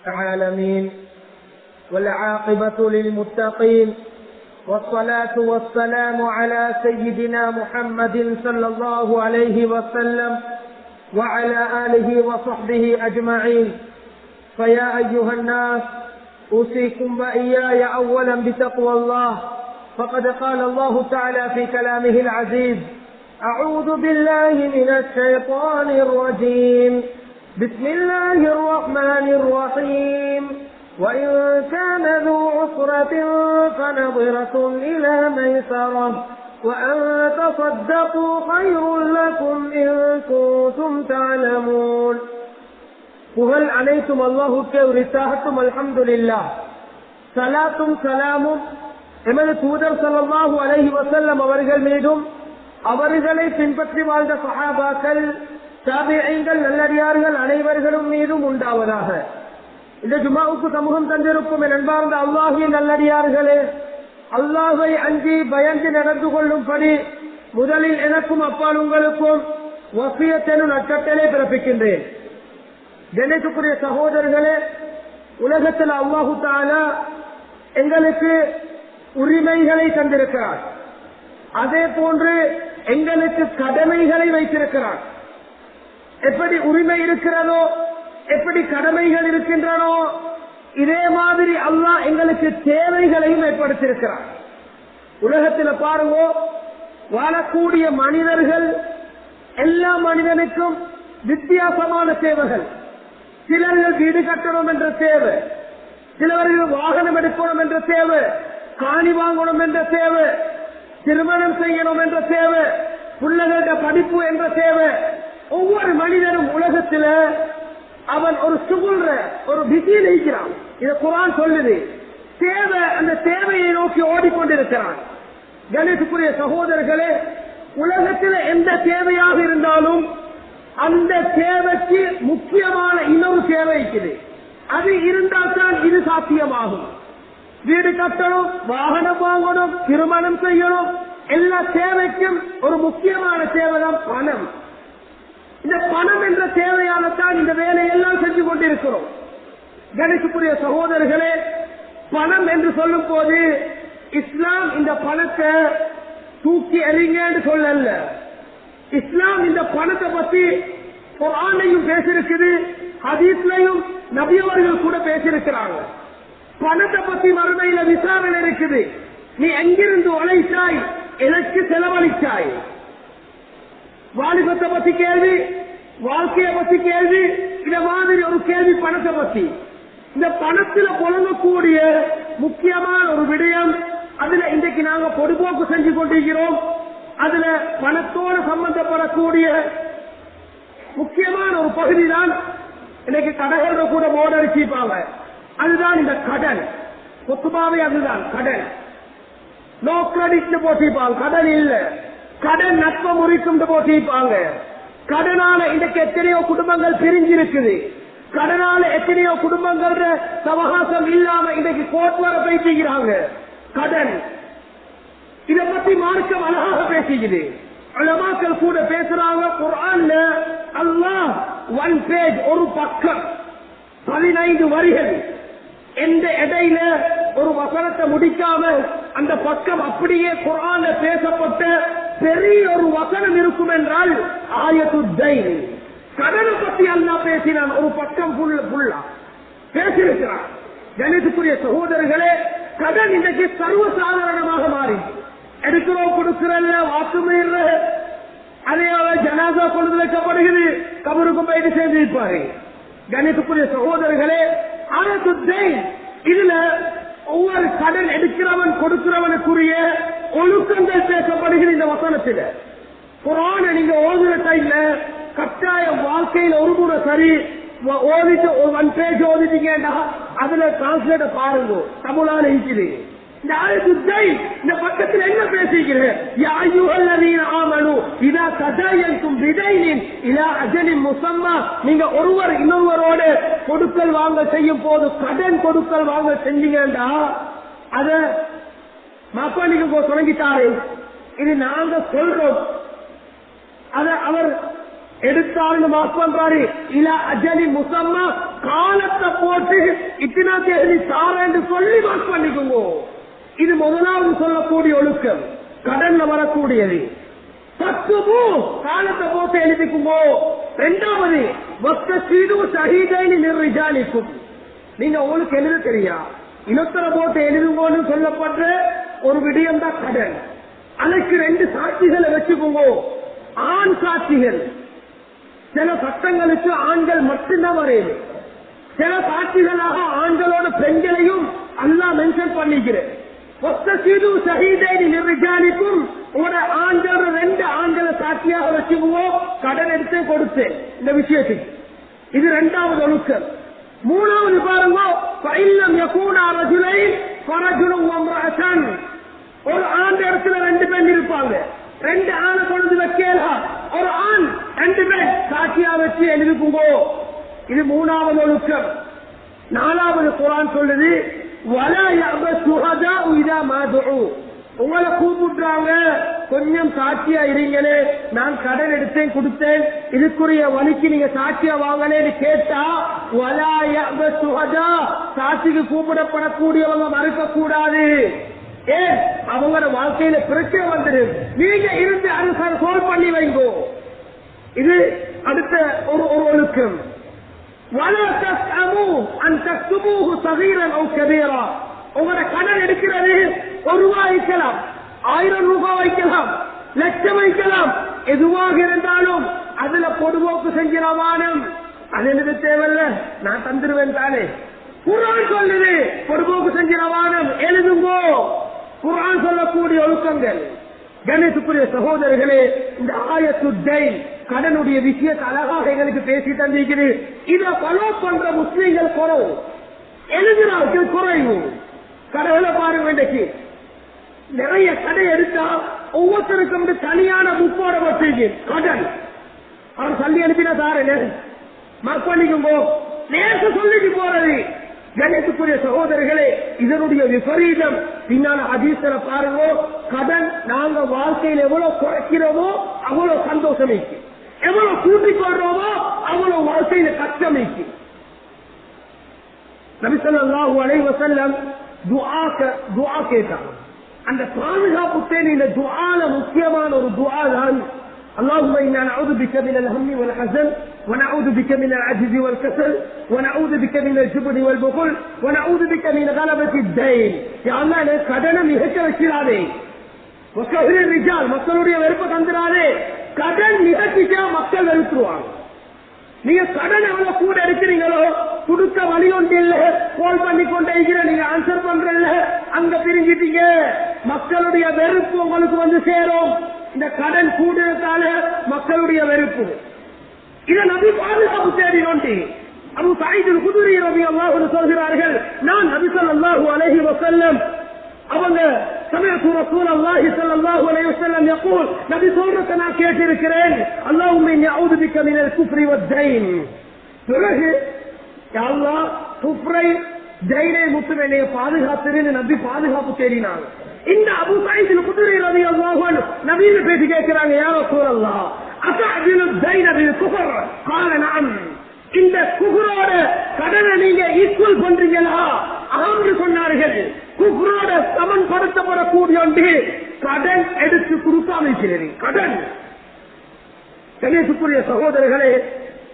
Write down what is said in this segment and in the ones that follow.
العالمين والعاقبة للمتقين والصلاة والسلام على سيدنا محمد صلى الله عليه وسلم وعلى آله وصحبه أجمعين. فيا أيها الناس أوصيكم وإياي أولا بتقوى الله، فقد قال الله تعالى في كلامه العزيز: أعوذ بالله من الشيطان الرجيم، بسم الله الرحمن الرحيم. وإن كان ذو عسرة فنظرة إلى ميسرة وأن تصدقوا خير لكم إن كنتم تعلمون. புகழ் அனைத்தும் அல்லாஹ்வுக்கே உரித்தாகட்டும். அல்ஹம்துலில்லாஹ். ஸலாத்தும் ஸலாமும் எமது தூதர் ஸல்லல்லாஹு அலைஹி வஸல்லம் அவர்கள் மீதும் அவர்களை பின்பற்றி வாழ்ந்த சஹாபாக்கள், தாபிஈன்கள், நல்லடியார்கள் அனைவர்களும் மீதும் உண்டாவதாக. இந்த ஜும்ஆவுக்கு சமூகம் தந்திருக்கும் என் அன்பார்ந்த அல்லாஹ்வின் நல்லடியார்களே, அல்லாஹ்வை அஞ்சி பயந்து நடந்து கொள்ளும்படி முதலில் எனக்கும் அப்பால் உங்களுக்கும் வசியத் எனும் நற்கட்டளை பிறப்பிக்கின்றேன். கண்ணியத்துக்குரிய சகோதரர்களே, உலகத்தில் அல்லாஹு தஆலா எங்களுக்கு உரிமைகளை தந்திருக்கிறார். அதே போன்று எங்களுக்கு கடமைகளை வைத்திருக்கிறார். எப்படி உரிமை இருக்கிறதோ, எப்படி கடமைகள் இருக்கின்றனோ, இதே மாதிரி அல்லாஹ் எங்களுக்கு தேவைகளையும் ஏற்படுத்தியிருக்கிறார். உலகத்தில் பாருங்க, வாழக்கூடிய மனிதர்கள் எல்லா மனிதனுக்கும் வித்தியாசமான தேவைகள். சிலர்கள் வீடு கட்டணும் என்ற தேவை, சிலவர்கள் வாகனம் எடுக்கணும் என்ற தேவை, காணி வாங்கணும் என்ற தேவை, திருமணம் செய்யணும் என்ற தேவை, பிள்ளைகள படிப்பு என்ற தேவை. ஒவ்வொரு மனிதனும் உலகத்தில் அவன் ஒரு சுகுல்ற ஒரு பிஸியில் இருக்கிறான். இதை குர்ஆன் சொல்லுது. தேவை, அந்த தேவையை நோக்கி ஓடிக்கொண்டிருக்கிறான். கணேசுக்குரிய சகோதரர்களே, உலகத்தில் எந்த தேவையாக இருந்தாலும் அந்த தேவைக்கு முக்கியமான இன்னொரு தேவை இருக்குது. அது இருந்தால் தான் இது சாத்தியமாகும். வீடு கட்டணும், வாகனம் வாங்கணும், திருமணம் செய்யணும், எல்லா தேவைக்கும் ஒரு முக்கியமான தேவைதான் பணம். இந்த பணம் என்ற தேவையால தான் இந்த வேலையெல்லாம் செஞ்சு கொண்டிருக்கிறோம். கணேசுக்குரிய சகோதரர்களே, பணம் என்று சொல்லும் போது இஸ்லாம் இந்த பணத்தை தூக்கி எறிங்கன்னு சொல்லல. இஸ்லாம் இந்த பணத்தை பத்தி குர்ஆன்லயும் பேசியிருக்குது, ஹதீஸ்லயும் நபியவர்கள் கூட பேசியிருக்கிறாங்க. பணத்தை பத்தி மறுமையில விசாரணை இருக்குது. நீ எங்கிருந்து உழைத்தாய், எனக்கு செலவழித்தாய். வாலிபத்தை பத்தி கேள்வி, வாழ்க்கையை பத்தி கேள்வி, இந்த மாதிரி ஒரு கேள்வி பணத்தை பத்தி. இந்த பணத்துல புழங்கக்கூடிய முக்கியமான ஒரு விடயம், அதுல இன்றைக்கு நாங்க பொதுபோக்கு செஞ்சு கொண்டிருக்கிறோம். அதுல பணத்தோடு சம்பந்தப்படக்கூடிய முக்கியமான ஒரு பகுதி தான் இன்னைக்கு கடைகளோட கூட போர்டு அடிச்சிருப்பாங்க. அதுதான் இந்த கடன். பொதுவாகவே அதுதான் கடன். நோ கிரெடிட் போட்டிருப்பாங்க. கடன் இல்ல, கடன் நட்பம் முறிக்கும் போட்டிருப்பாங்க. கடனால இன்றைக்கு எத்தனையோ குடும்பங்கள் பிரிஞ்சிருக்குது. கடனால எத்தனையோ குடும்பங்கள் சவகாசம் இல்லாம இன்றைக்கு கோர்ட் வர பேசிக்கிறாங்க. கடன், இதை பத்தி மார்க்கம் அழகாக பேசுகிறது. உலமாக்கள் கூட பேசுறாங்க. குர்ஆன்ல அல்லாஹ் ஒன் பேஜ், ஒரு பக்கம் 15 வரிகள், எந்த இடையில ஒரு வசனத்தை முடிக்காம அந்த பக்கம் அப்படியே குர்ஆன்ல பேசப்பட்ட பெரிய ஒரு வசனம் இருக்கும் என்றால் ஆயத்துத் தைன். கடனை பத்தி அல்லாஹ் பேசினான். ஒரு பக்கம் ஃபுல்லா பேசியிருக்கிறான். கணிதத்துக்குரிய சகோதரர்களே, கடன் இன்றைக்கு சர்வசாதாரணமாக மாறி எடுக்கிறோம், கொடுக்கிறல்ல, வாக்குமீற, அதே ஜனாசா கொண்டு வைக்கப்படுகிறது, கபருக்கு போயிட்டு சேர்ந்திருப்பாரு. கணிதத்துக்குரிய சகோதரர்களே, ஆயத்துத் தைன், இதுல ஒவ்வொரு கடன் எடுக்கிறவன் கொடுக்கிறவனுக்குரிய ஒழுக்கங்கள் பேசப்படுகிறது. இந்த வசனத்தில் குர்ஆனை நீங்க ஓதுற டைம்ல கட்டாய வாழ்க்கையில் ஒரு முறை சரி ஓதிட்டு ஒரு 1 பேஜ் ஓதிட்டீங்கன்னா அதுல டிரான்ஸ்லேட் பாருங்க, தமிழான இருக்குது. இந்த ஆயத்துத் தைன் இந்த பக்கத்தில் என்ன பேசுகிறேன்? யா அய்யுஹல்லதீன ஆமனூ இதா ததாயன்தும் பிதைனின் இலா அஜலின் முஸம்மா. நீங்க ஒருவர் இன்னொருவரோட கொடுக்கல் வாங்க செய்யும் போது, கடன் கொடுக்கல் வாங்க செஞ்சீங்கன்னா அத மாப்பா நீங்க தொடங்கிட்டாரு. இது நாங்க சொல்றோம். அத அவர் எடுத்தாருன்னு மாஸ் பண்றாரு. இலா அஜலி முஸம்மா, காலத்தை போட்டு இத்தனா தேதி தாரேன்னு சொல்லி மார்க் பண்ணிக்கோங்க. இது முதலாவது சொல்லக்கூடிய ஒழுக்கம், கடன்ல வரக்கூடியது. 10 காலத்தை போட்டு எழுதிக்குங்கோ. இரண்டாவது நிர்விஜாலிக்கும், நீங்க உங்களுக்கு எழுத தெரியா இனத்தர போட்டு எழுதுங்கோன்னு சொல்லப்பட்ட ஒரு விடயம் தான் கடன். அதுக்கு 2 சாட்சிகளை வச்சுக்கோங்க. ஆண் சாட்சிகள், சில சட்டங்களுக்கு ஆண்கள் மட்டும்தான் வரையுது. சில சாட்சிகளாக ஆண்களோட பெண்களையும் அல்லாஹ் மென்ஷன் பண்ணிக்கிறேன். நிர்விஜாலிக்கும், உங்களோட ஆண்கள் 2 ஆண்களை சாட்சியாக வச்சுக்குவோம். கடன் எடுத்து கொடுத்தேன் இந்த விஷயத்துக்கு. இது 2வது ஒழுக்கம். 3வது பாருங்க, ஒரு ஆண் இடத்துல 2 பெண் இருப்பாங்க. 2 ஆணை கொண்டு வைக்கலாம். ஒரு ஆண் 2 பெண் சாட்சியா வச்சு எழுதிக்குங்கோ. இது 3வது ஒழுக்கம். 4வது குர்ஆன் சொல்லுது, உங்களை கூப்பிடுறாங்க, கொஞ்சம் சாட்சியா இருங்களே, நான் கடன் எடுத்தேன் கொடுத்தேன், இதுக்குரிய வழிக்கு நீங்க சாட்சியா வாங்கலேன்னு கேட்டா, சாட்சிக்கு கூப்பிடப்படக்கூடியவங்க மறுக்க கூடாது. ஏன்? அவங்களோட வாழ்க்கையில பிரச்சனை வந்துடும். நீங்க இருந்து அரசாங்க சோல் பண்ணி வைங்கோ. இது அடுத்த ஒரு ஒழுக்கம். உங்களோட கடன் எடுக்கிறது 1 ரூபாய் வைக்கலாம், 1000 ரூபாய் வைக்கலாம், லட்சம் வைக்கலாம், எதுவாக இருந்தாலும் அதுல பொதுவோக்கு செஞ்சிடவானம். அது எனக்கு தேவையில்ல, நான் தந்துருவேன் தானே. குர்ஆன் சொல்லுது பொதுவோக்கு செஞ்சிடவானம், எழுதுங்கோ. குர்ஆன் சொல்லக்கூடிய ஒழுக்கங்கள். கணேசுக்குரிய சகோதரர்களே, இந்த ஆயத்துத்தைன் கடனுடைய விஷயத்தை அழகாக எங்களுக்கு பேசி தந்திருக்கிறது. இதை ஃபாலோ பண்ற முஸ்லீம்கள் குறைவு, எழுதுறார்கள் குறைவு. கடைகளை பாருங்க, இன்றைக்கு நிறைய கடை எடுத்தா ஒவ்வொருத்தருக்கும் தனியான புக்கோட வச்சிருக்கு கடன். அவர் சொல்லி அனுப்பினா தாரே மார்க் பண்ணிக்கோங்க, நேச சொல்லிட்டு போறது. கணேசுக்குரிய சகோதரர்களே, இதனுடைய விபரீதம் பின்னால ஹதீஸ்ல பாருங்க. கடன் நாங்க வாழ்க்கையில் எவ்வளவு குறைக்கிறோமோ அவ்வளவு சந்தோஷமைக்கு, எவ்வளவு கூட்டிக் கொள்றோமோ அவ்வளவு வாழ்க்கையில கஷ்டமைக்கு. நபி ஸல்லல்லாஹு அலைஹி வஸல்லம் துஆ கேட்டாங்க. அந்த பாதுகாப்பு தேடி இந்த துஆல முக்கியமான ஒரு துஆ தான், اللهم إنا نعوذ بك من الهم والحزن ونعوذ بك من العجز والكسل ونعوذ بك من الجبن والبخل ونعوذ بك من غلبة الدين. يا الله கடனை மிகச்ச வச்சிடாதே, وكثر الرجال மக்களுடைய வெறுப்பை தந்துடாதே. கடன் மிகச்சிச்சா மக்கள் வெறுத்துருவாங்க. நீங்க கடன் எவ்வளவு கூட இருக்கிறீங்களோ கொடுக்க வழி ஒன்று இல்ல, கால் பண்ணி கொண்டே நீங்க ஆன்சர் பண்றல, அங்க பிரிஞ்சிட்டீங்க, மக்களுடைய வெறுப்பு உங்களுக்கு வந்து சேரும். இந்த கடன் கூடுறதால மக்களுடைய வெறுப்பு. இதை நபி பாதுகாப்பு தேடி நோண்டி அபூ சயீத் அல்-குத்ரி ரலியல்லாஹு அன்ஹு சொல்கிறார்கள், நான் நபி ஸல்லல்லாஹு அலைஹி வஸல்லம் அவங்க சமயத்து ரசூலுல்லாஹி ஸல்லல்லாஹு அலைஹி வஸல்லம் يقول, நபி சொல்றத நான் கேட்டிருக்கிறேன், அல்லாஹும்ம இன்னி அஊது பிக மினல் குஃப்ரி வத்-தைன். பிறகு யா அல்லாஹ் குஃப்ரை தைனை முத்துவேனே பாதுகாத்துறேன்னு நபி பாதுகாப்பு தேடினாங்க. இந்த அபூ சயீத் அல்-குத்ரி ரலியல்லாஹு அன்ஹு நபியை பேசி கேட்கிறாங்க, யா ரசூலல்லாஹ் அத்தஅதிலு தைன பில் குஃப்ர்? قال نعم. இந்த குஃப்ரோட கடனை நீங்க ஈக்குவல் பண்றீங்களா? ஆம் சொன்னார்கள். குஃப்ரோட சமன்படுத்தப்படக்கூடிய ஒன்று கடன் எடுத்து கொடுக்காம இருக்கிறது. கடன். கணேசுக்குரிய சகோதரர்களே,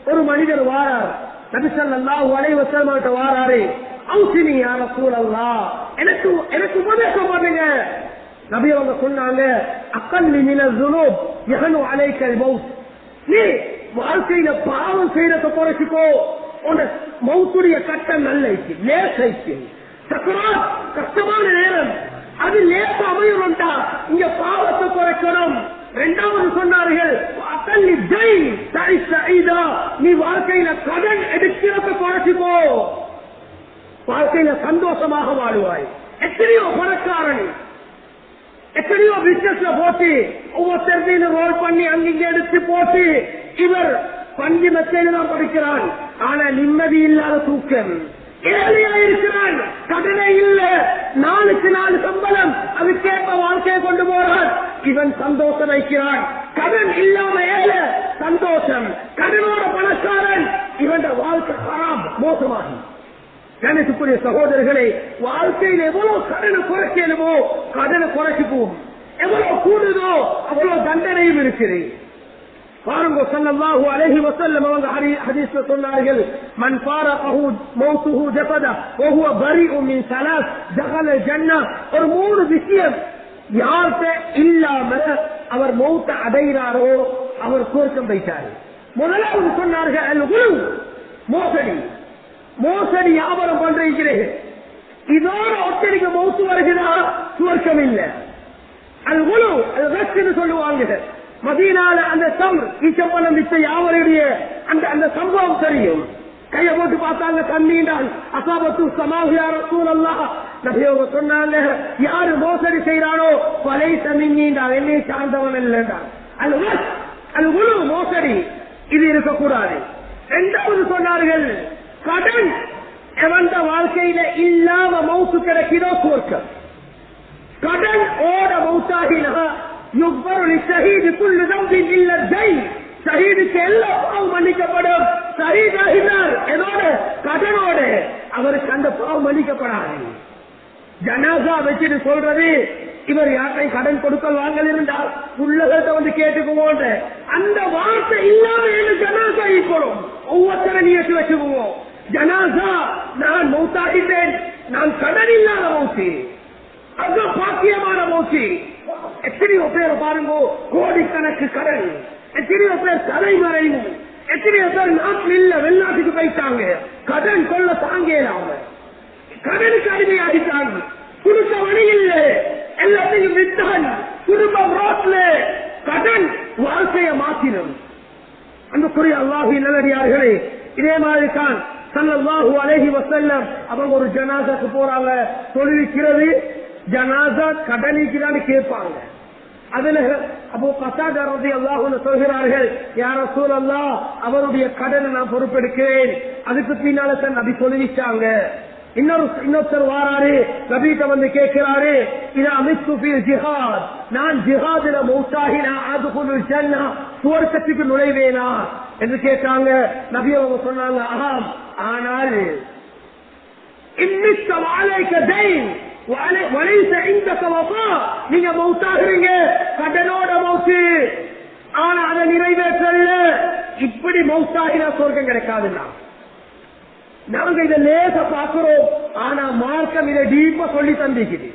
ஒரு மனிதர் வாரார், நபி ஸல்லல்லாஹு அலைஹி வஸல்லம் வாராரு, அவுசினி யா ரசூலல்லாஹ், எனக்கு உபதேசம் பண்ணுங்க. நபி அவங்க சொன்னாங்க, அக்கல்லி மினல் ஸுனூப் யஹனு அலைக்கல் மௌத். நீ வாழ்க்கையில பாவம் செய்யறத குறைச்சிக்கோ, உன் மௌத்துடைய கட்டம் நல்ல லேசைக்கு. சக்கராத் கஷ்டமான நேரம், அது லேச அமையணும்டா, இங்க பாவத்தை குறைக்கணும். இரண்டாவது சொன்னார்கள், அக்கல்லி ஜெய் சைதா, நீ வாழ்க்கையில கடன் எடுக்கிறத குறைச்சிக்கோ, வாழ்க்கையில சந்தோஷமாக வாழுவாய். எத்தனையோ பணக்காரன் எத்தனையோ பிசினஸ்ல போட்டு ஒவ்வொருத்தரையும் ரோல் பண்ணி அங்கிங்க எடுத்து போட்டு இவர் பஞ்சு மெத்தையில தான் படிக்கிறான், ஆனா நிம்மதி இல்லாத தூக்கம். ஏழையா இருக்கிறான், கடனை இல்ல, 4க்கு 4 சம்பளம், அதுக்கேற்ப வாழ்க்கையை கொண்டு போறான். இவன் சந்தோஷம் வைக்கிறான். கடன் இல்லாம ஏழை சந்தோஷம், கடனோட பணக்காரன், இவன் வாழ்க்கை ஹராம், மோசமாகி. கணேசுக்குரிய சகோதரர்களை, வாழ்க்கையில் எவ்வளவு கடனை குறைக்கணுமோ கடனை குறைச்சுக்குவோம், எவ்வளவு கூடுதோ அவ்வளவு தண்டனையும் இருக்குது. பாருங்க, ஸல்லல்லாஹு அலைஹி வஸல்லம் அவங்க ஹதீஸ்ல சொன்னார்கள், மன் ஃபாரகஹு மௌத்துஹு ஜஸதா வ ஹுவ பரீஉ மின் ஸலாஸ் தகல ஜன்னah. ஒரு 3 விஷயம் யார்கிட்ட இல்லாம அவர் மௌத்த அடைகிறாரோ அவர் சொர்க்கம் போயிட்டாரு. முதலாவது சொன்னார்கள் அல்-குலு, மோசடி. மோசடி வியாபாரம் பண்றீங்களே, இதோட ஒத்தடிக்கு மௌத்து வருகிறா சுவர்க்கம் இல்ல. அல்-குலு அல்-ரஷ்ன்னு சொல்லுவாங்க. மதீனால அந்த ஈச்சம்பழம் வித்த யாவருடைய அந்த சம்பவம் தெரியும். கைய போட்டு பார்த்தாங்க, தண்ணீண்டான் அசாபத்து சமாஹியார் ரசூலல்லாஹ் நபியவங்க சொன்னாங்க, யாரு மோசடி செய்யறானோ பலை தண்ணீண்டான், என்னை சார்ந்தவன் இல்லைன்றான். அல்-குலு மோசடி, இது இருக்கக்கூடாது. இரண்டாவது சொன்னார்கள் கடன். எவன் வாழ்க்கையில இல்லாம மௌத்து கிடைக்கிறோ சுவர்க்கம். கடன் ஓட மௌத்தாகினா ஷஹீதுக்கு எல்லா பாவம் மன்னிக்கப்படும். ஷஹீதாகினார் எதோட? கடனோட. அவருக்கு அந்த பாவம் மன்னிக்கப்படாது. ஜனாசா வச்சுட்டு சொல்றது, இவர் யாரையும் கடன் கொடுக்கல் வாங்கல் இருந்தால் உள்ளகத்தை வந்து கேட்டுக்குவோம். அந்த வார்த்தை இல்லாம ஜனாசா ஈக்கணும். ஒவ்வொருத்தரை நீட்டு வச்சுக்குவோம். ஜனாசா நான் மௌத்தாகிட்டேன், நான் கடன் இல்லாத மௌத்தி, அது பாக்கியமான மௌத்தி. எத்தனையோ பேர் பாருங்க, கோடிக்கணக்கு கடன். எத்தனையோ பேர் தலைமறைவு. எத்தனையோ பேர் நாட்டில் இல்ல, வெளிநாட்டுக்கு போயிட்டாங்க. கடன் கொள்ள தாங்கலாம கடனுக்கு அடிமையாகிட்டாங்க. குடும்ப வழி இல்ல, எல்லாத்தையும் விட்டான். குடும்பம் ரோட்ல, கடன் வாழ்க்கையை மாற்றினும். அன்புக்குரிய அல்லாஹ்வின் நல்லடியார்களே, இதே மாதிரி தான் ஸல்லல்லாஹு அலைஹி வஸல்லம் அவங்க ஒரு ஜனாசாக்கு போறாங்க. தொழுவிக்கிறது ஜனாசா கடனிக்குதான்னு கேட்பாங்க. அதுல அபூ கத்தாதா ரலியல்லாஹு அன்ஹு சொல்கிறார்கள், யா ரசூலல்லாஹ், அவருடைய கடனை நான் பொறுப்பெடுக்கிறேன். அதுக்கு பின்னால தான் நபி சொல்லிச்சாங்க. இன்னொருத்தர் வாராரு, நபிட்ட வந்து கேட்கிறாரு, இதா அமித்து ஃபில் ஜிஹாத், நான் ஜிஹாதுல மௌத்தாகினா அதுகுல் ஜன்னah, சுவர்க்கத்துக்கு நுழைவேனா என்று கேட்டாங்க. நபி அவங்க சொன்னாங்க, ஆம், ஆனால் இன்னிக்க வாலைக்க தைன் நீங்க மௌத்தாகிறீங்க, கடனோட மௌத்து, ஆனா அதை நிறைவேற்றல. இப்படி மௌத்தாகினா சொர்க்கம் கிடைக்காதுன்னா நாங்க இதை லேச பாக்குறோம். ஆனா மார்க்கம் இதை டீப்பா சொல்லி தந்திக்குது.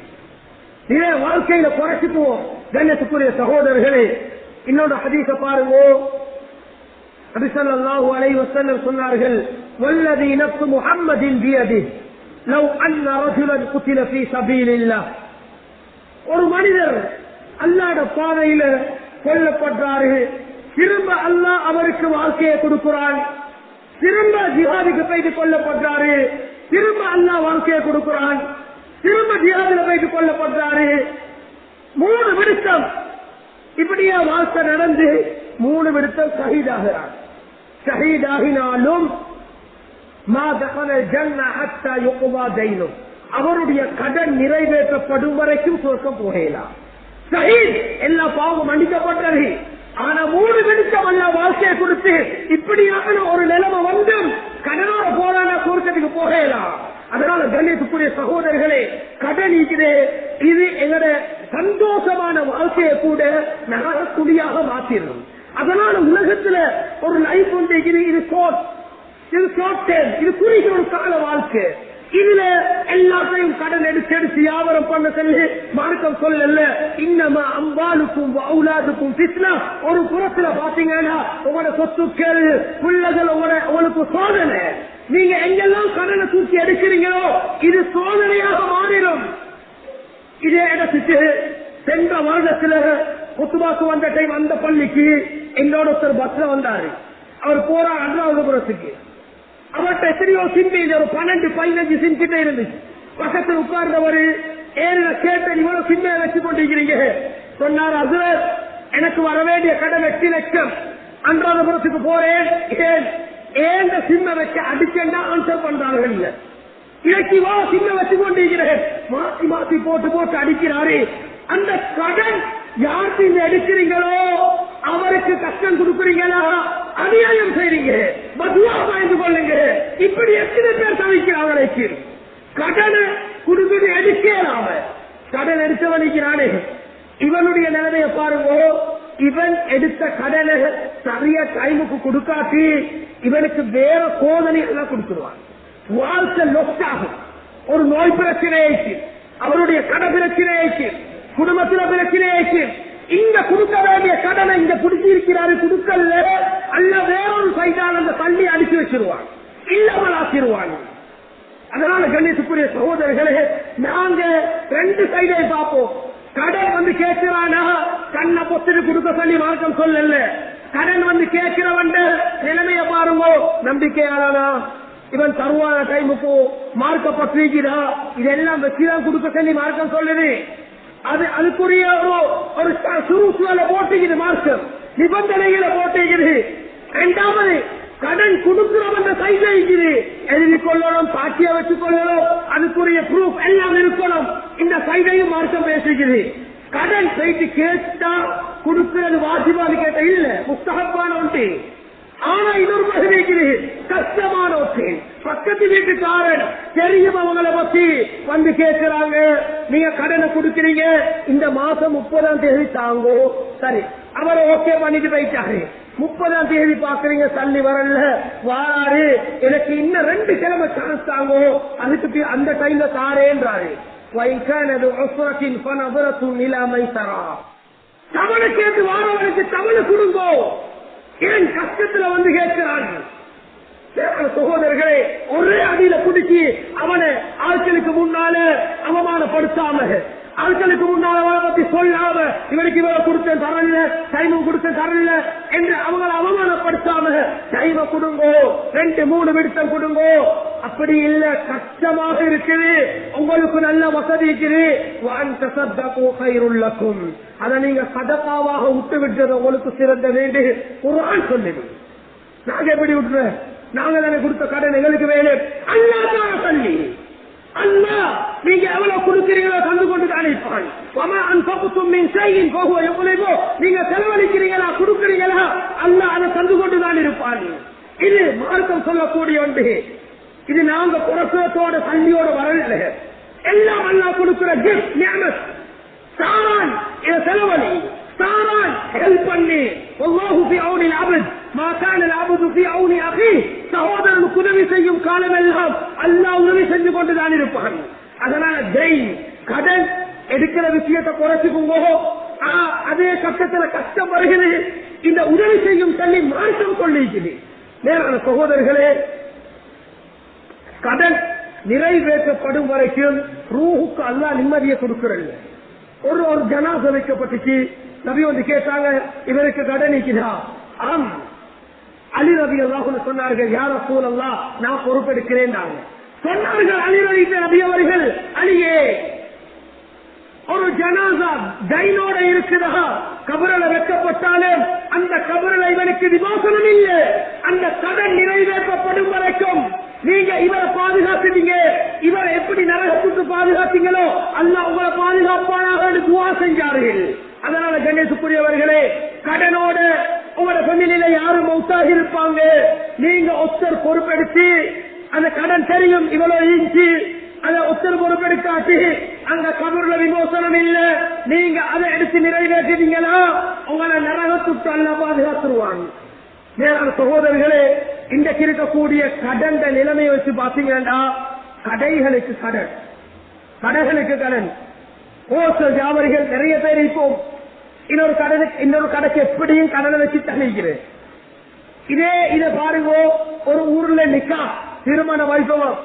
இதே வாழ்க்கையில குறைச்சுக்குவோம். கண்ணியத்துக்குரிய சகோதரர்களே, இன்னொரு ஹதீஸ பாருங்க. நபி ஸல்லல்லாஹு அலைஹி வஸல்லம் சொன்னார்கள், வல்லதி நஃப்ஸு முஹம்மதின் பியதிஹி லவ் அன்ன ரஜுலன் குத்தில ஃபீ சபீலில்லாஹ். ஒரு மனிதர் அல்லாஹ்வுடைய பாதையில கொல்லப்பட்டாரு, திரும்ப அல்லாஹ் அவருக்கு வாழ்க்கையை கொடுக்கிறான். திரும்ப ஜிஹாதுக்கு போயிட்டு கொல்லப்பட்டாரு, திரும்ப அல்லாஹ் வாழ்க்கையை கொடுக்கிறான். திரும்ப ஜிஹாதுல போயிட்டு கொல்லப்பட்டாரு. 3 விருத்தம் இப்படியா வாழ்க்கை நடந்து 3 விருத்தம் ஷஹீதாகிறார். ஷஹீதாகினாலும் அவருடைய கடன் நிறைவேற்றப்படும் வரைக்கும் சொர்க்கம் போகலாம். ஷஹீத் எல்லா பாவம் மன்னிக்கப்பட்டது. ஆனா 3 விருத்தம் அல்ல வாழ்க்கையை கொடுத்து இப்படியான ஒரு நிலைமை வந்து கடனோட போறான சொர்க்கத்துக்கு போகலாம். அதனால கண்ணியத்துக்குரிய சகோதரர்களே, கடன் இது எங்களோட சந்தோஷமான வாழ்க்கையை கூட நரகக்குடியாக மாற்றிடும். அதனால உலகத்துல ஒரு லைஃப் வந்து இது ஷார்ட் டைம், இது குறுகிய ஒரு கால வாழ்க்கை. இதுல எல்லாத்தையும் கடன் எடுத்து வியாபாரம் பண்ண சொல்லி மார்க்கம் சொல்லல. இன்னமா அம்பாலுக்கும் அவுலாதுக்கும் ஃபித்னா. ஒரு புறத்துல பாத்தீங்கன்னா உங்களோட சொத்துக்கள் பிள்ளைகள் உங்களுக்கு சோதனை. நீங்க எங்கெல்லாம் கடனை தூக்கி எடுக்கிறீங்களோ இது சோதனையாக மாறிடும். இதே இடத்துக்கு சென்ற வருடத்துல குத்துபாக்கு வந்த டைம் அந்த பள்ளிக்கு என்னோட ஒருத்தர் பஸ்ல வந்தாரு. அவர் போறார் அண்ணாபுரத்துக்கு. அவர்கிட்ட எத்தனையோ சிம்பி ஒரு 12-15 சிம் கிட்ட இருந்துச்சு. பக்கத்தில் உட்கார்ந்தவர் ஏறின கேட்ட, இவ்வளவு சிம்மையை வச்சு கொண்டிருக்கிறீங்க சொன்னார். அது எனக்கு வர வேண்டிய கடன் 8 லட்சம். அன்றாதபுரத்துக்கு போறேன், ஏன் சிம்மை வச்சு அடிச்சேன்னா ஆன்சர் பண்றார்கள். இலக்கி வா சிம்மை வச்சு கொண்டிருக்கிறேன், மாத்தி மாத்தி போட்டு அடிக்கிறாரு. அந்த கடன் யாருக்கு எடுக்கிறீங்களோ அவருக்கு கஷ்டம் கொடுக்குறீங்களா அநியாயம் செய்றீங்க, பதுவா பயந்து கொள்ளுங்க. இப்படி எத்தனை பேர் தவிக்கிறாங்க. கடனை குடுக்குது எடுக்கலாம, கடன் எடுத்தவனிக்கிறானே இவனுடைய நிலைமையை பாருங்க. இவன் எடுத்த கடனை சரியா டைமுக்கு கொடுக்காட்டி இவனுக்கு வேற சோதனை எல்லாம் கொடுத்துருவான். வாழ்க்கை லொஸ்ட் ஆகும். ஒரு நோய் பிரச்சனையாச்சு, அவருடைய கடை பிரச்சனையாச்சு, குடும்பத்துல பிரச்சனையாச்சு. இங்க கொடுக்க வேண்டிய கடனை இங்க குடுத்திருக்கிறாரு, கொடுக்கல அல்ல வேறொரு சைடால் அந்த தள்ளி அடிச்சு வச்சிருவான், இல்லாமல் ஆக்கிடுவாங்க. அதனால கணேசுக்குரிய சகோதரர்களே, நாங்க ரெண்டு சைடை பார்ப்போம். கடன் கேட்கிறானா கண்ணை பொத்துட்டு கொடுக்க சொல்லி மார்க்கம் சொல்லல. கடன் கேட்கிறவன் நிலைமைய பாருங்க. நம்பிக்கையாளனா இவன் தருவான டைமுக்கு மார்க்க பத்திரிக்கிறா இதெல்லாம் வச்சுதான் கொடுக்க சொல்லி மார்க்கம் சொல்லுது. அதுக்குரிய ஒரு சுருசுவல போட்டுக்குது, மார்க்கம் நிபந்தனைகளை போட்டுக்குது. இரண்டாவது கடன் கொடுக்கிறவன் சைட்ல இருக்குது, எழுதி கொள்ளணும், சாட்சியா வச்சு கொள்ளணும், அதுக்குரிய ப்ரூஃப் எல்லாம் இருக்கணும். இந்த சைடையும் மார்க்கம் பேசுகிறது. கடன் போயிட்டு கேட்டா கொடுக்கிறது வாசிபான்னு கேட்ட இல்ல, முஸ்தகப்பான ஒன்று. ஆனா இன்னொரு பகுதி இருக்குது, கஷ்டமான ஒன்று. பக்கத்து வீட்டுக்காரன் தெரியும் அவங்களை பத்தி கேட்கிறாங்க, நீங்க கடனை கொடுக்கிறீங்க, இந்த மாசம் 30ஆம் தேதி தாங்கோ. சரி, அவரை ஓகே பண்ணிட்டு போயிட்டாரு. 30ஆம் தேதி பாக்குறீங்க, தள்ளி வரல, வாராரு, எனக்கு இன்னும் 2 கிழமை சான்ஸ் தாங்கோ, அதுக்கு அந்த டைம்ல தாரேன்றாரு. தவணை கேட்டு வாரவனுக்கு தவணை கொடுங்கோ. ஏன் கஷ்டத்துல கேட்கிறான். சகோதரர்களே, ஒரே அடியில குடிச்சு அவனை ஆட்களுக்கு முன்னால அவமானப்படுத்தாம, ஆட்களுக்கு முன்னால அவனை பத்தி சொல்லாம, இவனுக்கு இவரை கொடுத்த தரல, டைமும் கொடுத்த தரல என்று அவங்களை அவமானப்படுத்தாம டைம கொடுங்கோ, 2-3 விடுத்தம் கொடுங்கோ. அப்படி இல்ல, கஷ்டமாக இருக்குது, உங்களுக்கு நல்ல வசதி இருக்குது, அதை நீங்க சதகாவாக விட்டு விட்டது உங்களுக்கு சிறந்த வேண்டு குர்ஆன் சொல்லுது. நாங்க எப்படி விட்டுறேன்? நாங்க தானே கொடுத்த கடன் எங்களுக்கு வேணும். அல்லாஹ் சொல்லி அல்லா நீங்க எவ்வளவு கொடுக்கிறீங்களோ தந்து கொண்டு தானிப்பான். நீங்க செலவழிக்கிறீங்களா, கொடுக்கிறீங்களா, அல்லா அதை தந்து கொண்டு தான் இருப்பான். இது மார்க்கம் சொல்லக்கூடிய ஒன்று. இது நாங்க புறத்தோட தள்ளியோட வரல, எல்லாம் அல்லா கொடுக்கிற கிஃப்ட் நியமத். சாரான் இதை செலவழி, சாரான் ஹெல்ப் பண்ணி. சகோதரனுக்கு உதவி செய்யும் காலம் எல்லாம் அல்லாஹ் உதவி செஞ்சு கொண்டுதான் இருப்பான். அதனால கடன் எடுக்கிற விஷயத்தை குறைச்சுக்குங்கோ. அதே கட்டத்துல கஷ்டம் வருகிறது, இந்த உதவி செய்யும் சொல்லி மாற்றம் சொல்லிக்குது. நேரான சகோதரர்களே, கடன் நிறைவேற்றப்படும் வரைக்கும் ரூஹுக்கு அல்லாஹ் நிம்மதியை கொடுக்கிறது. ஒரு ஜனாசா வைக்கப்பட்டுச்சு, நபி கேட்டாங்க, இவருக்கு கடன் இருக்குதா? ஆம். அலி ரபி அல்லாஹ் சொன்னார்கள், யார் ரசூலல்லாஹ், நான் பொறுப்பெடுக்கிறேன். சொன்னார்கள் அலி நபி அவர்கள், அலியே ஒரு ஜனாசா டைனோட இருக்குதா, கபரில் வைக்கப்பட்டாலும் அந்த கபரில் இவனுக்கு விமோசனம் இல்லை, அந்த கடன் நிறைவேற்றப்படும் வரைக்கும் நீங்க இவரை பாதுகாத்துட்டீங்க, இவரை எப்படி நரகத்துக்கு பாதுகாத்தீங்களோ அல்லாஹ் உங்களை பாதுகாப்பானாக துஆ செஞ்சார்கள். அதனால கணேசுக்குரியவர்களே, கடனோட உங்களோட ஃபேமிலியில யாரும் மௌத்தாக இருப்பாங்க, நீங்க ஒருத்தர் பொறுப்பெடுத்து அந்த கடன் தெரியும் இவ்வளவு இன்ச்சு, அதை ஒருத்தர் பொறுப்பெடுக்காட்டி அங்க கபர்ல விமோசனம் இல்ல, நீங்க அதை எடுத்து நிறைவேற்றிட்டீங்களா உங்களை நரகத்துக்கு அல்லாஹ் பாதுகாத்துருவாங்க. மேலான சகோதரர்களே, இன்றைக்கு இருக்கக்கூடிய கடன் நிலைமையை வச்சு பாத்தீங்கன்னா, கடைகளுக்கு கடன், கடைகளுக்கு கடன், ஹோல்சேல் வியாபாரிகள் நிறைய பேர் இப்போ இன்னொரு கடைக்கு எப்படியும் கடனை வச்சு தணிக்கிறேன். இதை பாருங்க, ஒரு ஊர்ல நிக்கா திருமண வைபவம்,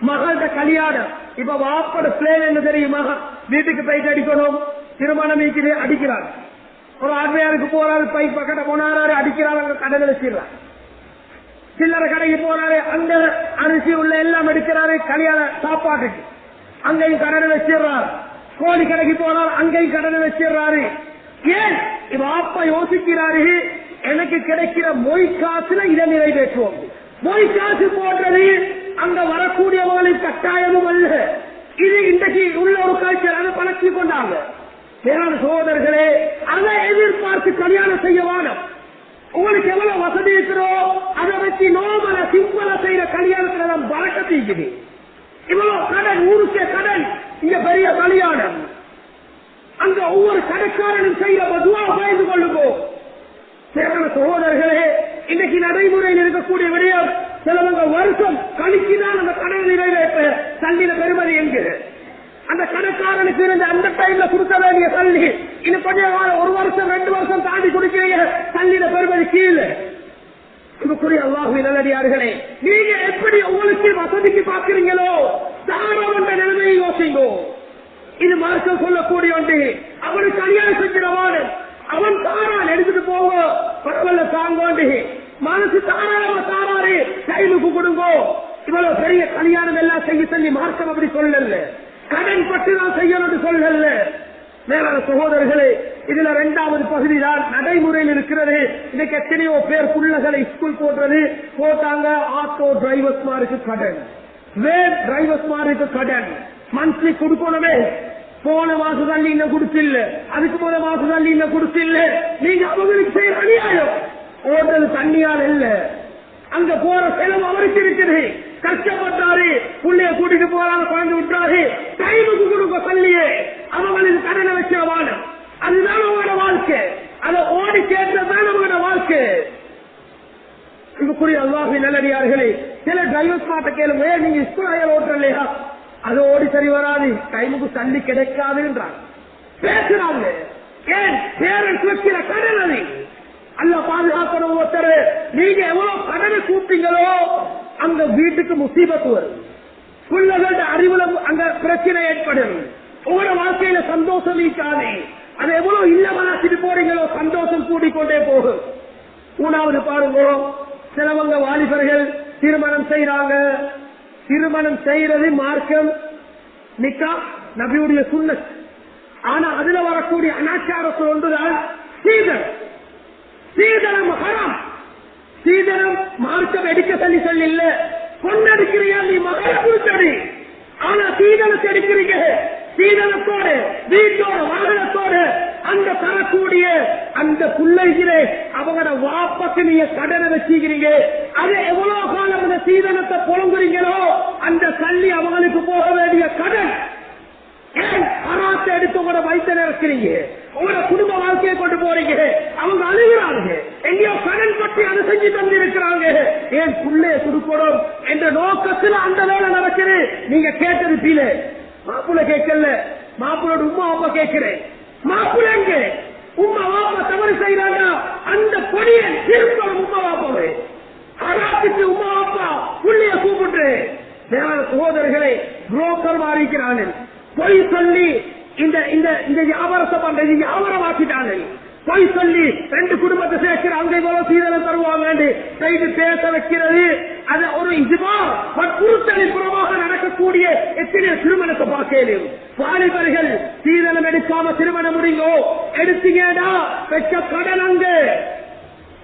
மகள்கிட்ட கல்யாணம், இப்ப வாப்பட பிளேன் என்ன தெரியுமா, வீட்டுக்கு போயிட்டு அடிக்கணும், திருமணம் அடிக்கிறார், ஒரு ஆர்மையாருக்கு போறாரு, பை பக்கத்தை போனாரு, அடிக்கிறாரு, அங்க கடனை வச்சிடறாரு. சில்லறை கடைக்கு போறாரு, அங்க அரிசி உள்ள எல்லாம் எடுக்கிறாரு, கல்யாண சாப்பாட்டுக்கு அங்கேயும் கடனை வச்சிடறாரு. கோழி கடைக்கு போனார், அங்கேயும் கடனை வச்சிடறாரு. ஏன் இப்ப அப்பா யோசிக்கிறாரு, எனக்கு கிடைக்கிற மொய் காசுல இதை நிறைவேற்றுவோம். மொய் காசு போடுறது அங்க வரக்கூடியவர்களின் கட்டாயமும் அல்ல, இது இன்றைக்கு உள்ள ஒரு கல்ச்சர், அதை பழக்கி கொண்டாங்க. மேலான சகோதரர்களே, அதை எதிர்பார்த்து கல்யாணம் செய்ய வேணும். உங்களுக்கு எவ்வளவு வசதி இருக்கிறோம் அதை வச்சு நோமல சிம்பல செய்யற கல்யாணத்துல தான் பறக்கத்தீக்குது. இவ்வளவு கடன், ஊருக்கே கடன், இங்க பெரிய கல்யாணம். அங்க ஒவ்வொரு கடைக்காரனும் செய்யற பதுவா பயந்து கொள்ளுவோம். சகோதரர்களே, இன்னைக்கு நடைமுறையில் இருக்கக்கூடிய விடயம், சிலவங்க வருஷம் கழிச்சுதான் அந்த கடனை நிறைவேற்ற தள்ளின பெருமதி எங்கு? அந்த கடைக்காரனுக்கு இருந்த அந்த டைம்ல கொடுக்க வேண்டிய தள்ளி இன்னும் கொஞ்சம் 1 வருஷம் 2 வருஷம் தாண்டி கொடுக்கிறீங்க, தள்ளின பெருமதி கீழே. இதுக்குரிய அல்லாஹ்வின் நல்லடியார்களே, நீங்க எப்படி உங்களுக்கு வசதிக்கு பார்க்கிறீங்களோ தாராள நிலைமையை யோசிங்கோ. இது மார்க்கம் சொல்லக்கூடிய ஒன்று. அவனுக்கு அநியாயம் செஞ்சிடவான அவன் தாரான் எடுத்துட்டு போக பரவல்ல தாங்கோண்டு மனசு தாராளமா தாராரு கைமுக்கு கொடுங்கோ. இவ்வளவு பெரிய கல்யாணம் எல்லாம் செய்ய சொல்லி மார்க்கம் அப்படி சொல்லல. கடன் பட்டு தான் செய்யணும் சொல்லல. மேலான சகோதரர்களே, இதுல 2வது பகுதி தான் நடைமுறையில் இருக்கிறது. இன்னைக்கு எத்தனையோ பேர் பிள்ளைகளை ஸ்கூல் போட்டாங்க. ஆட்டோ டிரைவர்ஸ் மாருக்கு கடன், வேன் டிரைவர்ஸ் மாருக்கு கடன், மந்த்லி கொடுக்கணுமே. போன மாசம் தள்ளி இன்னும் கொடுத்தில்ல, அதுக்கு போன மாசம் தள்ளி இன்னும் கொடுத்தில்ல. நீங்க அவங்களுக்கு செய்யற அநியாயம். ஓட்டல் தண்ணியால் இல்ல, அங்க போற செலவு அவருக்கு இருக்குது. கஷ்டப்பட்டாரு, புள்ளைய கூட்டிட்டு போறாங்க, குழந்தை விட்டாரு, டைமுக்கு கொடுக்க சொல்லியே அவங்களுக்கு கடனை வச்சவான. அதுதான் அவங்களோட வாழ்க்கை. அதை ஓடி கேட்டதான் அவங்களோட வாழ்க்கை. இதுக்குரிய அல்லாஹ்வின் நல்லடியார்களே, சில டிரைவர்ஸ் மாட்ட கேளுங்க, நீங்க ஸ்கூல் ஆயா ஓட்டுறலையா, அது ஓடி சரி வராது, டைமுக்கு தண்ணி கிடைக்காதுன்றாங்க, பேசுறாங்க. ஏன்? பேரண்ட்ஸ் வைக்கிற கடன் அது. அல்ல பாதுகாக்கணும். ஒருத்தர் நீங்க எவ்வளவு கடனை கூப்பிட்டீங்களோ அங்க வீட்டுக்கு முசீபத்து வரும். பிள்ளைகளோட அறிவுல அங்க பிரச்சனை ஏற்படும். ஒவ்வொரு வாழ்க்கையில சந்தோஷம் இருக்காது. அது எவ்வளவு இல்லமனாச்சிட்டு போறீங்களோ சந்தோஷம் கூடிக்கொண்டே போகும். 3வது பாருங்க, சிலவங்க வாலிபர்கள் திருமணம் செய்யறாங்க. திருமணம் செய்யறது மார்க்கம், நிக்கா நபியுடைய சுன்னத். ஆனா அதுல வரக்கூடிய அனாச்சாரத்தில் ஒன்றுதான் சீதனம். சீதனம் ஹராம். சீதனம் மார்க்கம் எடுக்க சொல்லி இல்ல. பொண்ணடிக்கிறியா நீ மகளை கொடுத்தடி, ஆனா சீதனத்தை எடுக்கிறீங்க. சீதனத்தோடு வீட்டோட வாகனத்தோடு அந்த தரக்கூடிய அந்த பிள்ளைகளே அவங்களோட வாப்பக்கு நீங்க கடனை வச்சுக்கிறீங்க. அது எவ்வளவு காலம் அந்த சீதனத்தை புலங்குறீங்களோ அந்த கல்வி அவங்களுக்கு போக வேண்டிய கடன். ஏன் அராத்தை எடுத்து உங்களோட வயிற்று இருக்கிறீங்க, உங்களோட குடும்ப வாழ்க்கையை கொண்டு போறீங்க. அவங்க அழுகிறாங்க, எங்கேயோ கடன் பற்றி அதை செஞ்சு தந்திருக்கிறாங்க. ஏன் புள்ளைய கொடுக்கணும் என்ற நோக்கத்தில் அந்த வேலை நடக்குது. நீங்க கேட்டது பீல மாப்பிள்ள கேட்கல, மாப்பிள்ளோட உமா அப்பா கேட்கிறேன். மாப்பிள்ள எங்க உமா வாப்பா தவறு செய்யறாங்க, அந்த பொடியை திருப்பம் உமா வாப்பாவே அராத்துக்கு உமா வாப்பா புள்ளைய கூப்பிட்டு. சகோதரர்களை புரோக்கர் மாறிக்கிறாங்க, பொய் சொல்லி இந்த இந்த இந்த வியாபாரத்தை பண்றது வியாபாரம் ஆக்கிட்டாங்க. பொய் சொல்லி 2 குடும்பத்தை சேர்க்கிற அங்க இவ்வளவு சீதனம் தருவாங்க செய்து பேச வைக்கிறது. அது ஒரு இதுவா வற்புறுத்தலிப்புறமாக நடக்கக்கூடிய எத்தனை திருமணத்தை பார்க்கலும். வாலிபர்கள் சீதனம் எடுக்காம திருமணம் முடியுங்கோ, எடுத்தீங்கடா பெற்ற கடன் அங்க.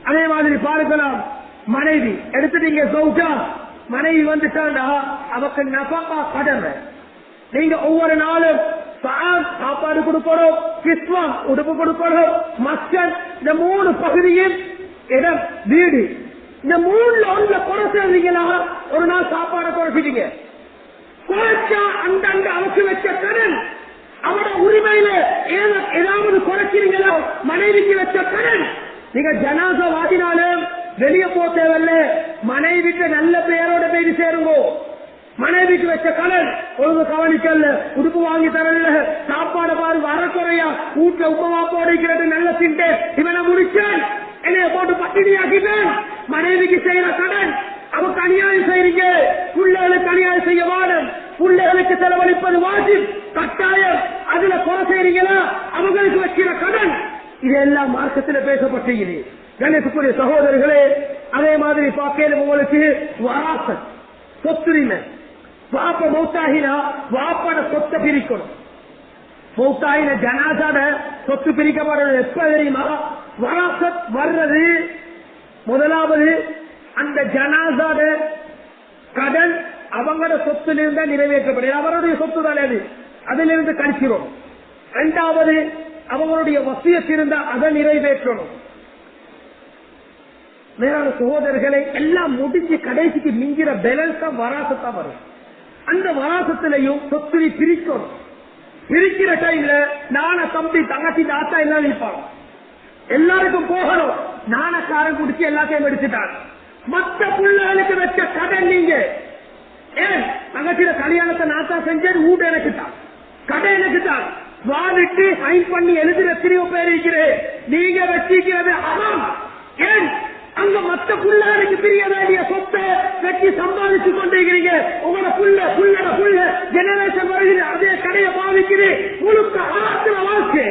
அதே மாதிரி பார்க்கலாம், மனைவி எடுத்துட்டீங்க சௌஜா, மனைவி வந்துட்டாண்டா அவக்கு நபகா கடமை. நீங்க ஒவ்வொரு நாளும் சாப்பாடு கொடுக்கணும், கிஸ்வா உடுப்பு கொடுக்கணும், மஸ்கன், இந்த 3 பகுதியும் இடம் வீடு, இந்த 3ல 1 குறை செய்வீங்களா? ஒரு நாள் சாப்பாடை குறைச்சிட்டீங்க, குறைச்சா அந்த அவருக்கு வச்ச கடன். அவட உரிமையில ஏதாவது குறைக்கிறீங்களா? மனைவிக்கு வச்ச கடன். நீங்க ஜனாசா வாதினாலும் வெளியே போ தேவையில்ல, மனைவிக்கு நல்ல பெயரோட போய் சேருங்கோ. மனைவிக்கு வச்ச கடன் ஒழுங்கு கவனிக்கல, உடுப்பு வாங்கி தரல, சாப்பாடு பாரு வரக்குறையா, வீட்டுல உப்பமா போடுகிறது நல்ல திண்டு, இவனை முடிச்சேன் என்னைய போட்டு பட்டினியாக்கிட்டேன். மனைவிக்கு செய்யற கடன். அவருக்கு அநியாயம் செய்றீங்க, பிள்ளைகளுக்கு அநியாயம் செய்ய வாடும், பிள்ளைகளுக்கு செலவழிப்பது வாஜிப் கட்டாயம். அதுல குறை செய்றீங்களா? அவங்களுக்கு வைக்கிற கடன். இதெல்லாம் மார்க்கத்தில் பேசப்பட்டீங்க. கணேசக்குரிய சகோதரர்களே, அதே மாதிரி பார்க்கல உங்களுக்கு வராசத் சொத்துரிமை. வாப்ப மௌத்தாகினா வாப்பட சொத்தை பிரிக்கணும். மௌத்தாகின ஜனாசாட சொத்து பிரிக்கப்படுறது எப்ப தெரியுமா? வராசத் வர்றது முதலாவது அந்த ஜனாசாட கடன் அவங்களோட சொத்திலிருந்து நிறைவேற்றப்படுது, அவருடைய சொத்து தானே அது, அதிலிருந்து கழிக்கிறோம். 2வது அவங்களுடைய வசியத் இருந்தா அதை நிறைவேற்றணும். மேலான சகோதரர்களை எல்லாம் முடிஞ்சு கடைசிக்கு மிஞ்சிற பேலன்ஸ் தான் வராசத்தான் வரும். அந்த வராசத்திலையும் சொத்துரி பிரிக்கணும். பிரிக்கிற டைம்ல நான தம்பி தங்கச்சி தாத்தா எல்லாம் நிற்பாங்க. எல்லாருக்கும் போகணும். நாணக்காரன் குடிச்சு எல்லாத்தையும் எடுத்துட்டாங்க. மற்ற பிள்ளைகளுக்கு வச்ச கடன் நீங்க ஏன் தங்கச்சியில கல்யாணத்தை நாத்தா செஞ்சது வீடு எனக்கு தான், கடை எனக்கு தான், வாதிட்டு சைன் பண்ணி எழுதுற எத்தனையோ பேர் இருக்கிறேன். நீங்க வச்சிருக்கிறது அறம். ஏன் அங்க மற்ற புள்ளைகளுக்கு பிரிய வேண்டிய சொத்தை வச்சு சம்பாதிச்சு கொண்டிருக்கிறீங்க. உங்களோட புள்ள ஜெனரேஷன் வருகிறது, அதே கடையை பாதிக்குது. முழுக்க ஆத்துல வாழ்க்கை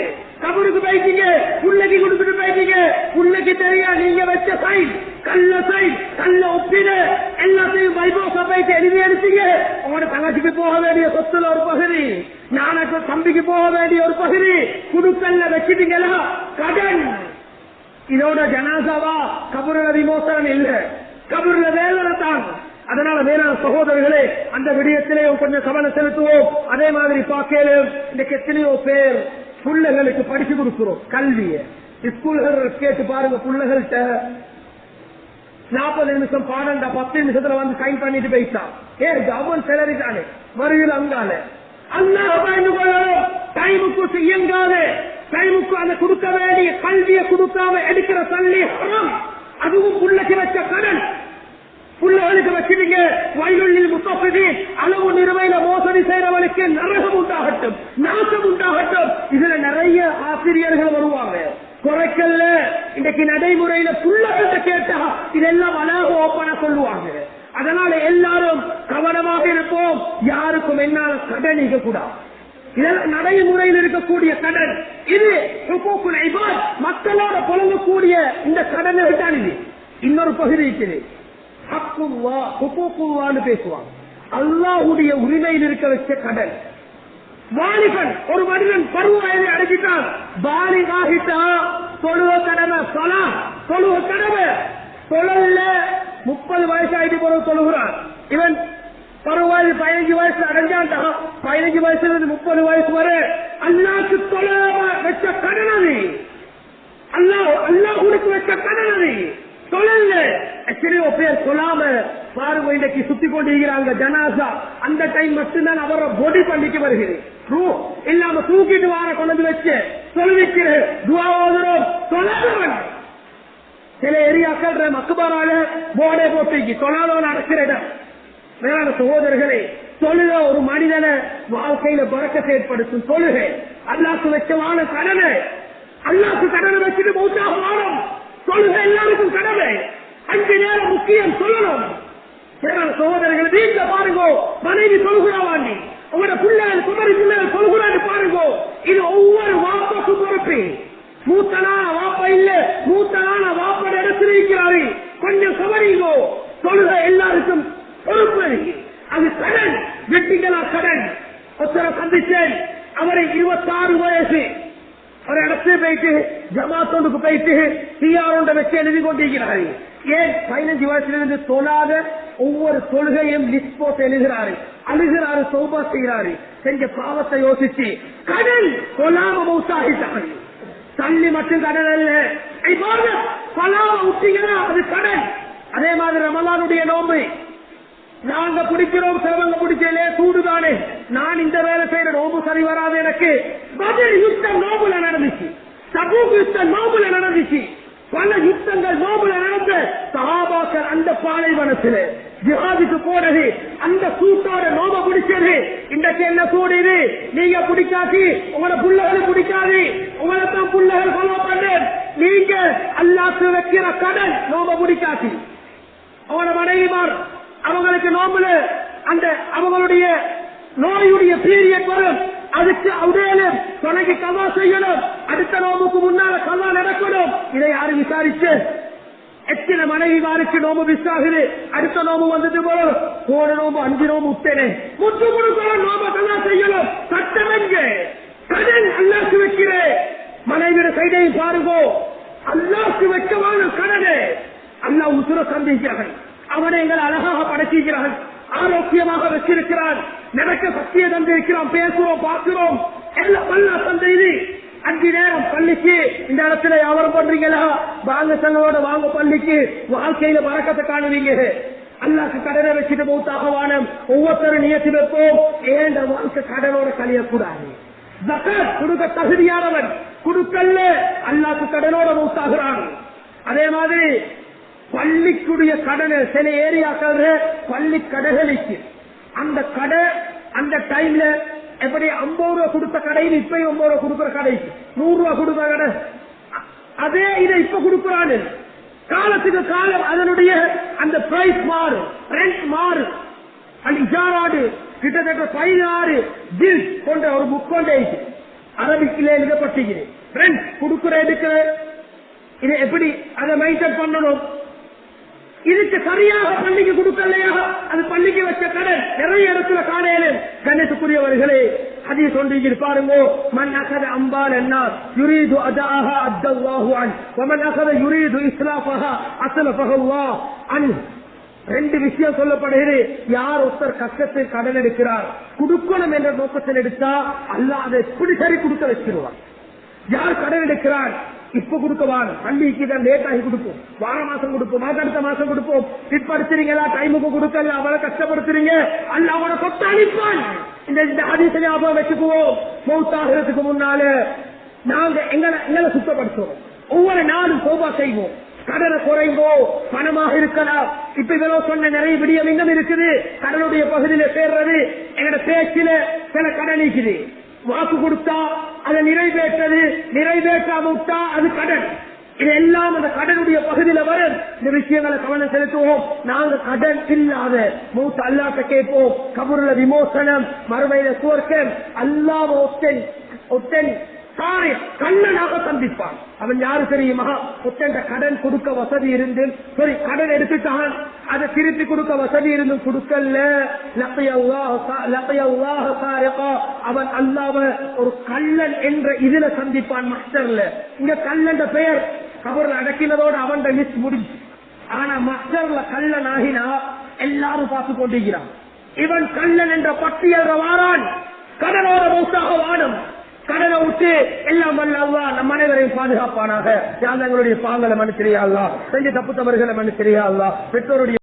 கபருக்கு போயிட்டீங்க, புள்ளைக்கு கொடுத்துட்டு போயிட்டீங்க. புள்ளைக்கு தெரியா நீங்க வச்ச சைன் கல்ல ஒப்பிடு எல்லாத்தையும் வைபோசா போயிட்டு எழுதி எடுத்தீங்க. உங்களோட தங்கச்சிக்கு போக வேண்டிய சொத்துல ஒரு பகுதி, நானக்கு தம்பிக்கு போக வேண்டிய ஒரு பகுதி குடுக்கல்ல வச்சுட்டீங்களா கடன். இதோட ஜனாசாவா கபருல விமோசனம் இல்ல, கபருல வேதனை தான். அதனால வேளாண் சகோதரர்களே அந்த விடயத்திலே கொஞ்சம் கவனம் செலுத்துவோம். அதே மாதிரி பார்க்கலும் இன்னைக்கு எத்தனையோ பேர் பிள்ளைகளுக்கு படிச்சு கொடுக்கிறோம் கல்வியை. ஸ்கூல்கள் கேட்டு பாருங்க, பிள்ளைகள்கிட்ட 40 நிமிஷம் பாடண்டா 10 நிமிஷத்துல வந்து சைன் பண்ணிட்டு போயிட்டான். ஏன் கவர்மெண்ட் சேலரி தானே வருகிற அங்கால அல்லாஹ் பயந்து கொள்ளணும். டைமுக்கு இயங்காது, டைமுக்கு அதை கொடுக்க வேண்டிய கல்வியை கொடுக்காம எடுக்கிற தள்ளி அதுவும் புள்ளைக்கு வச்ச கடன். புள்ளைகளுக்கு வச்சுட்டீங்க வயலுள்ளில் முத்தப்பதி அளவு நிறுவையில மோசடி செய்யறவனுக்கு நரகம் உண்டாகட்டும், நாசம் உண்டாகட்டும். இதுல நிறைய ஆசிரியர்கள் வருவாங்க. குறைக்கல்ல இன்னைக்கு நடைமுறையில புள்ளகிட்ட கேட்டா இதெல்லாம் அழகு ஓப்பனா சொல்லுவாங்க. அதனால எல்லாரும் கவனமாக இருப்போம். யாருக்கும் என்னால கடன் இருக்க கூடாது. இதெல்லாம் நடைமுறையில் இருக்கக்கூடிய கடன். இது மக்களோட புலங்கக்கூடிய இந்த கடனை தான். இது இன்னொரு பகுதி இருக்குது, பேசுவாங்க. அல்லாஹ்வுடைய உரிமையில் இருக்க வச்ச கடன். வாலிபன் ஒரு மனிதன் பருவ வயதை அடைச்சிட்டான், பாலிகாகிட்டா தொழுவ கடமை, தொழுவ கடமை. தொழல்ல 30 வயசாயிட்டு போற தொழுகிறான். இவன் பருவ வயது 15 வயசுல அடைஞ்சான்டா, 15 வயசுல இருந்து 30 வயசு வரை அல்லாஹ்க்கு தொழாம வச்ச கடன் அது. அல்லாஹ்வுக்கு வச்ச கடன் அது. தொழல்ல எத்தனையோ பேர் சொல்லாம பாருங்க இன்றைக்கு சுத்தி கொண்டிருக்கிறாங்க ஜனாசா. அந்த டைம் மட்டும்தான் அவரை பொடி பண்ணிக்கு வருகிறது. இல்லாம தூக்கிட்டு வார கொண்டு வச்சு தொழுவிக்கிற துவாவோதரும் தொழாதவன். சில ஏரியாக்கள் மக்குபாரால போர்டே போட்டு தொழாதவன் அடைக்கிற இடம். மேலான சகோதரர்களே, தொழுக ஒரு மனிதனை வாழ்க்கையில பறக்கத்தை ஏற்படுத்தும். தொழுகை அல்லாஹ்க்கு வச்சவான கடனை, அல்லாஹ்க்கு கடனை வச்சுட்டு மௌத்தாக வாழும். தொழுகை எல்லாருக்கும் கடமை. 5 நேரம் முக்கியம் சொல்லணும். சகோதரர்கள் வீட்டுல பாருங்க, மனைவி தொழுகிறாவாண்டி உங்களோட பிள்ளைகள் குமரி பிள்ளைகள் தொழுகிறான்னு பாருங்க. இது ஒவ்வொரு வாப்பாக்கும் பொறுப்பு. மூத்தனான வாப்பா இல்ல, மூத்தனான வாப்பட இடத்துல இருக்கிறாரு. கொஞ்சம் சவரிங்கோ. தொழுகை எல்லாருக்கும் பொறுப்பு. அது கடன், வெட்டிகளா கடன். ஒருத்தரை சந்திச்சேன், அவரை 26 வயசு. ஒரு இடத்துல போயிட்டு ஜமாத்தோண்டுக்கு போயிட்டு சிஆரோண்ட வச்சு எழுதி கொண்டிருக்கிறாரு. ஏன் 15 வயசுல தொழாத ஒவ்வொரு தொழுகையும் லிஸ்ட் போட்டு எழுதுகிறாரு, அழுகிறாரு, சௌபா செய்கிறாரு. செஞ்ச பாவத்தை யோசிச்சு கடன் தொழாம மௌத்தாகிட்டாங்க. தள்ளி மட்டும் கடன் அல்ல, பலாம விட்டீங்கன்னா அது கடன். அதே மாதிரி ரமலானுடைய நோம்பு நாங்க பிடிக்கிறோம், சிலவங்க பிடிச்சே சூடுதானே. நான் இந்த வேலை செய்யற நோம்பு சரி வராது எனக்கு. பதில் யுத்தம் நோம்புல நடந்துச்சு, தபூக் யுத்தம் நோம்புல நடந்துச்சு, பல யுத்தங்கள் நோம்புல நடந்த சஹாபாக்கள் அந்த பாலைவனத்துல ஜிஹாதுக்கு போனது, அந்த சூட்டோட நோம்ப பிடிச்சது. இன்றைக்கு என்ன சூடு இது? நீங்க பிடிக்காது, உங்களோட புள்ளைகளும் பிடிக்காது, உங்களை தான் புள்ளைகள் ஃபாலோ பண்ண. நீங்க அல்லாஹ்க்கு வைக்கிற கடன் நோம்ப பிடிக்காது. அவங்களோட மனைவிமார் அவங்களுக்கு நோம்புல அந்த அவங்களுடைய நோயுடைய பீரியட் வரும். அதுக்கு அவரே துணைக்கு கவா செய்யணும். அடுத்த நோம்புக்கு முன்னால கவா நடக்கணும். இதை யாரு விசாரிச்சு எத்தனை மனைவிமாருக்கு நோம்பு மிஸ் ஆகுது. அடுத்த நோம்பு வந்துட்டு போறோம், போன நோம்பு 5 நோம்பு விட்டேனே, முற்று கொடுக்கணும், நோம்ப கவா செய்யணும். சட்டம் எங்க? கடன் அல்லாஹ்க்கு வைக்கிறேன். மனைவியோட சைடையும் பாருங்க, அல்லாஹ்க்கு வைக்கவான கடனே. அல்லாஹ் உசுர சந்திக்கிறார்கள். அவனை எங்களை அழகாக படைச்சிருக்கிறார்கள், ஆரோக்கியமாக வச்சிருக்கிறான், நடக்க சக்தியை தந்திருக்கிறான், பேசுறோம், பார்க்கிறோம், எல்லாம் அல்லா தந்தை. 5 நேரம் பள்ளிக்கு இந்த இடத்துல வியாபாரம் பண்றீங்களா, வாங்க செல்லோட வாங்க பள்ளிக்கு, வாழ்க்கையில வரக்கத்தை காணுவீங்க. அல்லாஹ்க்கு கடனை வச்சுட்டு மௌத்தாக வானம். ஒவ்வொருத்தரும் நியத்து வைப்போம், ஏன் வாழ்க்கை கடனோட கழியக்கூடாது. ஜகாத் கொடுக்க தகுதியானவன் கொடுக்கல, அல்லாஹ்க்கு கடனோட மௌத்தாகிறான். அதே மாதிரி பள்ளிக்குடைய கடனை சில ஏரியாக்கள் பள்ளி கடைகளுக்கு அந்த கடை அந்த டைம்ல எப்படி 50 ரூபா கொடுத்த கடையில் இப்ப 50 ரூபா கொடுக்கிற கடைக்கு 100 ரூபா கொடுத்த கடை, அதே இதை இப்ப கொடுக்கிறான்னு காலத்துக்கு காலம் அதனுடைய அந்த பிரைஸ் மாறும், ரெண்ட் மாறும். அந்த இஜாராடு கிட்டத்தட்ட 16 ஜில்ஸ் கொண்ட ஒரு புக் கொண்டே அரபிக்கிலே எழுதப்பட்டிருக்கிறது. ரெண்ட் கொடுக்கிற எடுக்கிற இதை எப்படி அதை மெயின்டைன் பண்ணணும். இதுக்கு சரியாக பள்ளிக்கு கொடுக்கலையா, அது பள்ளிக்கு வச்ச கடன் நிறைய இடத்துல காணையில. கணேசக்குரியவர்களே ஹதீஸ் ஒன்றில் பாருங்க, மன் அகத அம்பால் என்ன யுரீது அதாஹா அத்தல்லாஹு அன் வமன் அகத யுரீது இஸ்லாஃபஹா அஸ்லஃபஹு அல்லாஹ் அன். 2 விஷயம் சொல்லப்படுகிறது. யார் ஒருத்தர் கஷ்டத்தை கடன் எடுக்கிறார், கொடுக்கணும் என்ற நோக்கத்தில் எடுத்தா அல்லாஹ் அதை எப்படி சரி கொடுக்க வச்சிருவார். யார் கடன் எடுக்கிறார், இப்ப கொடுக்கவான் பள்ளிக்கு தான் லேட் ஆகி கொடுப்போம், வார மாசம் கொடுப்போம், அடுத்த மாசம் கொடுப்போம், பிற்படுத்துறீங்களா டைமுக்கு கொடுக்கல, அவளை கஷ்டப்படுத்துறீங்க, அல்ல அவனை கொத்த அழிப்பான். இந்த ஹதீஸை ஞாபகம் வச்சுக்குவோம். மௌத்தாகிறதுக்கு முன்னால நாங்க எங்களை சுத்தப்படுத்துவோம். ஒவ்வொரு நாளும் சோபா செய்வோம், கடனை குறைங்கோ, பணமாக இருக்கலாம். இப்ப இதெல்லாம் சொன்ன நிறைய விடியம் இன்னும் இருக்குது. கடனுடைய பகுதியில சேர்றது எங்களோட பேச்சில சில கடன் இருக்குது. வாக்கு கொடுத்தா அதை நிறைவேற்றது, நிறைவேற்றாம விட்டா அது கடன். இதெல்லாம் அந்த கடனுடைய பகுதியில வரும். இந்த விஷயங்களை கவனம் செலுத்துவோம். நாங்க கடன் இல்லாத மூத்த அல்லாஹ்ட்ட கேட்போம். கபூர்ல விமோசனம், மறுமையில சுவர்க்கம். அல்லாஹ் ஒத்தன் கண்ணனாக சந்திப்பான். அவன் யாரு தெரியுமா, ஒத்தன் கடன் கொடுக்க வசதி இருந்து சரி கடன் எடுத்துட்டான், அதை திருப்பி கொடுக்க வசதி இருந்து கொடுக்கல, அவன் அல்லாஹ் ஒரு கள்ளன் என்ற இதுல சந்திப்பான் மஸ்டர்ல. இங்க கள்ளன் பெயர் கபூர்ல அடக்கினதோடு அவன் லிஸ்ட் முடிஞ்சு. ஆனா மஸ்டர்ல கள்ளன் ஆகினா எல்லாரும் பார்த்து கொண்டிருக்கிறான். இவன் கள்ளன் என்ற பட்டியல் வாரான். கடனோட மௌத்தாக வாடும். கடனை விட்டு எல்லாம் வல்ல அல்லாஹ் நம் அனைவரையும் பாதுகாப்பானாக. எங்களுடைய பாவங்களை மன்னிச்சிரியா அல்லாஹ், செஞ்ச தப்பு தவறுகளை மன்னிச்சிரியா அல்லாஹ், பெற்றோருடைய